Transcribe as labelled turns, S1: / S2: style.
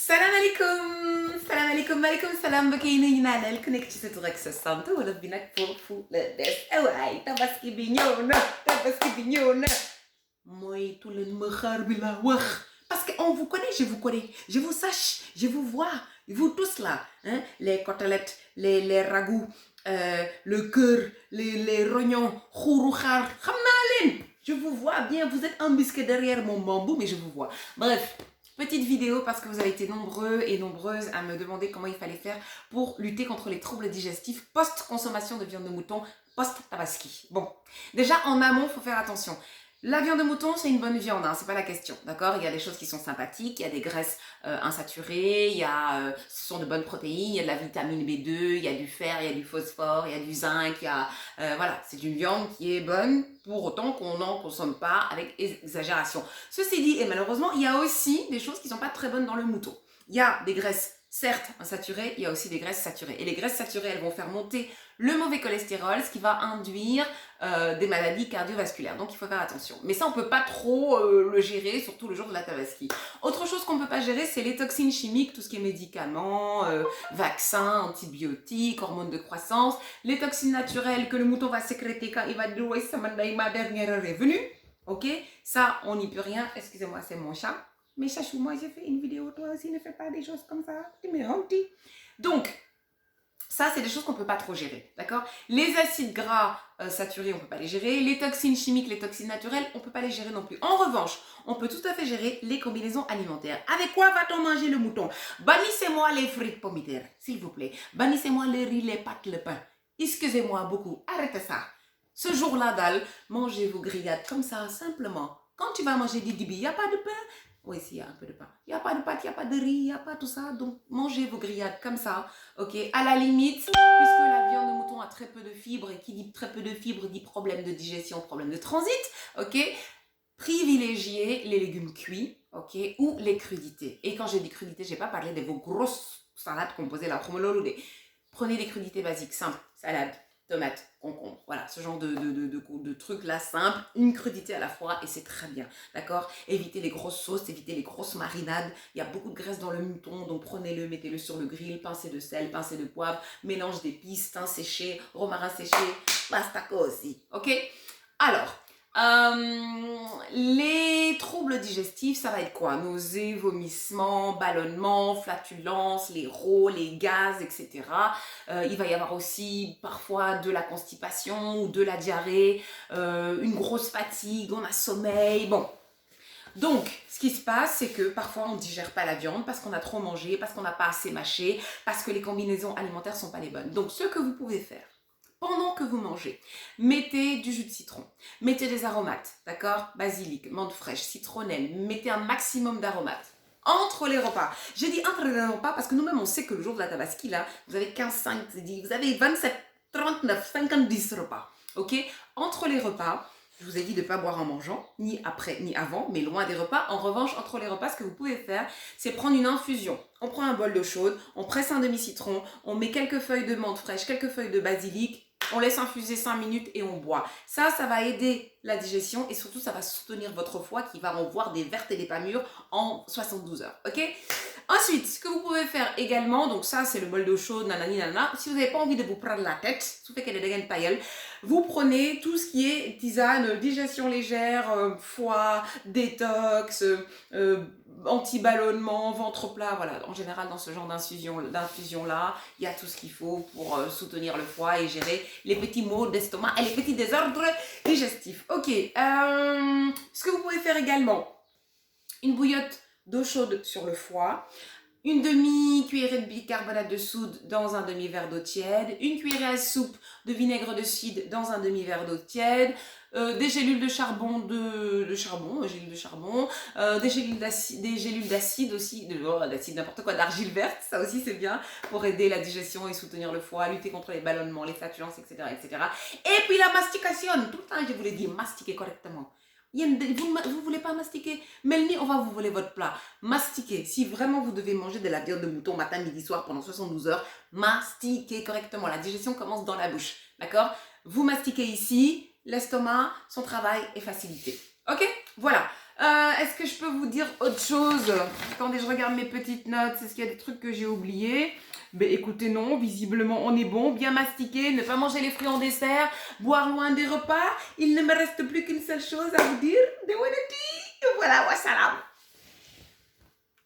S1: Salam alaikum, salam alaikum, alaikum salam mbokk yi nuyu naa leen ku nekk ci sa tur ak sa sant wala bi nag foofu la des waay tabaski bi ñëw na mooy tu leen ma xaar bi la wax parce que on vous connaît, je vous sache, je vous vois, vous tous là, hein, les côtelettes, les ragoûts, le cœur, les rognons, xuuru xaar xam naa leen, je vous vois bien, vous êtes embusqués derrière mon bambou mais je vous vois. Bref. Petite vidéo parce que vous avez été nombreux et nombreuses à me demander comment il fallait faire pour lutter contre les troubles digestifs post-consommation de viande de mouton, post-tabaski. Bon, déjà en amont, il faut faire attention. La viande de mouton, c'est une bonne viande, hein, c'est pas la question, d'accord? Il y a des choses qui sont sympathiques, il y a des graisses insaturées, ce sont de bonnes protéines, il y a de la vitamine B2, il y a du fer, il y a du phosphore, il y a du zinc, voilà, c'est une viande qui est bonne, pour autant qu'on n'en consomme pas avec exagération. Ceci dit, et malheureusement, il y a aussi des choses qui ne sont pas très bonnes dans le mouton. Il y a des graisses, certes, insaturées, il y a aussi des graisses saturées. Et les graisses saturées, elles vont faire monter le mauvais cholestérol, ce qui va induire des maladies cardiovasculaires. Donc, il faut faire attention. Mais ça, on ne peut pas trop le gérer, surtout le jour de la tabaski. Autre chose qu'on ne peut pas gérer, c'est les toxines chimiques, tout ce qui est médicaments, vaccins, antibiotiques, hormones de croissance, les toxines naturelles que le mouton va sécréter quand il va dire « Ouais, ça ma dernière heure est venue ». Ok, ça, on n'y peut rien. Excusez-moi, c'est mon chat. Mais chachou, moi, j'ai fait une vidéo. Toi aussi, ne fais pas des choses comme ça. Tu m'es honti. Donc, ça, c'est des choses qu'on ne peut pas trop gérer, d'accord? Les acides gras saturés, on ne peut pas les gérer. Les toxines chimiques, les toxines naturelles, on ne peut pas les gérer non plus. En revanche, on peut tout à fait gérer les combinaisons alimentaires. Avec quoi va-t-on manger le mouton? Bannissez-moi les frites pommes de terre, s'il vous plaît. Bannissez-moi le riz, les pâtes, le pain. Excusez-moi beaucoup, arrêtez ça. Ce jour-là, dalle, mangez vos grillades comme ça, simplement. Quand tu vas manger du dibi, il n'y a pas de pain. Oui, si, il y a un peu de pain. Il n'y a pas de pâte, il n'y a pas de riz, il n'y a pas tout ça. Donc, mangez vos grillades comme ça, ok? À la limite, puisque la viande de mouton a très peu de fibres, et qui dit très peu de fibres dit problème de digestion, problème de transit, ok? Privilégiez les légumes cuits, ok? Ou les crudités. Et quand je dis crudités, je n'ai pas parlé de vos grosses salades composées là. Prenez des crudités basiques, simples, salade, tomates, concombre, voilà, ce genre de trucs là simples, une crudité à la fois et c'est très bien, d'accord? Évitez les grosses sauces, évitez les grosses marinades, il y a beaucoup de graisse dans le mouton, donc prenez-le, mettez-le sur le grill, pincée de sel, pincée de poivre, mélange d'épices, thym séché, romarin séché, pastaco aussi, ok? Alors, les troubles digestifs, ça va être quoi? Nausées, vomissements, ballonnements, flatulences, les rôles, les gaz, etc. Il va y avoir aussi parfois de la constipation ou de la diarrhée, une grosse fatigue, on a sommeil, bon. Donc, ce qui se passe, c'est que parfois on ne digère pas la viande parce qu'on a trop mangé, parce qu'on n'a pas assez mâché, parce que les combinaisons alimentaires ne sont pas les bonnes. Donc, ce que vous pouvez faire, pendant que vous mangez, mettez du jus de citron, mettez des aromates, d'accord? Basilic, menthe fraîche, citronnelle, mettez un maximum d'aromates. Entre les repas. J'ai dit entre les repas parce que nous-mêmes, on sait que le jour de la tabaski, là, vous avez 15, 5, vous avez 27, 39, 50 repas, ok? Entre les repas, je vous ai dit de ne pas boire en mangeant, ni après, ni avant, mais loin des repas. En revanche, entre les repas, ce que vous pouvez faire, c'est prendre une infusion. On prend un bol d'eau chaude, on presse un demi-citron, on met quelques feuilles de menthe fraîche, quelques feuilles de basilic, on laisse infuser 5 minutes et on boit. Ça va aider la digestion et surtout, ça va soutenir votre foie qui va en voir des vertes et des pas mûres en 72 heures, ok? Ensuite, ce que vous pouvez faire également, donc ça c'est le bol d'eau chaude, nanani nanana, si vous n'avez pas envie de vous prendre la tête, si vous faites qu'elle est dégaine pailleule, vous prenez tout ce qui est tisane, digestion légère, foie, détox, anti-ballonnement, ventre plat, voilà, en général dans ce genre d'infusion-là, il y a tout ce qu'il faut pour soutenir le foie et gérer les petits maux d'estomac et les petits désordres digestifs. Ok, ce que vous pouvez faire également, une bouillotte d'eau chaude sur le foie, une demi-cuillerée de bicarbonate de soude dans un demi-verre d'eau tiède, une cuillerée à soupe de vinaigre de cidre dans un demi-verre d'eau tiède, des gélules de charbon, des gélules d'acide aussi, d'acide n'importe quoi, d'argile verte, ça aussi c'est bien pour aider la digestion et soutenir le foie, lutter contre les ballonnements, les flatulences, etc., etc. Et puis la mastication, tout le temps je vous l'ai dit, mastiquer correctement. Vous ne voulez pas mastiquer? Melny, on va vous voler votre plat. Mastiquez. Si vraiment vous devez manger de la viande de mouton matin, midi, soir pendant 72 heures, mastiquez correctement. La digestion commence dans la bouche. D'accord? Vous mastiquez ici, l'estomac, son travail est facilité. Ok? Voilà. Est-ce que je peux vous dire autre chose? Attendez, je regarde mes petites notes. Est-ce qu'il y a des trucs que j'ai oubliés? Ben écoutez, non, visiblement on est bon. Bien mastiquer, ne pas manger les fruits en dessert, boire loin des repas. Il ne me reste plus qu'une seule chose à vous dire. Dewanati. Voilà, wassalam.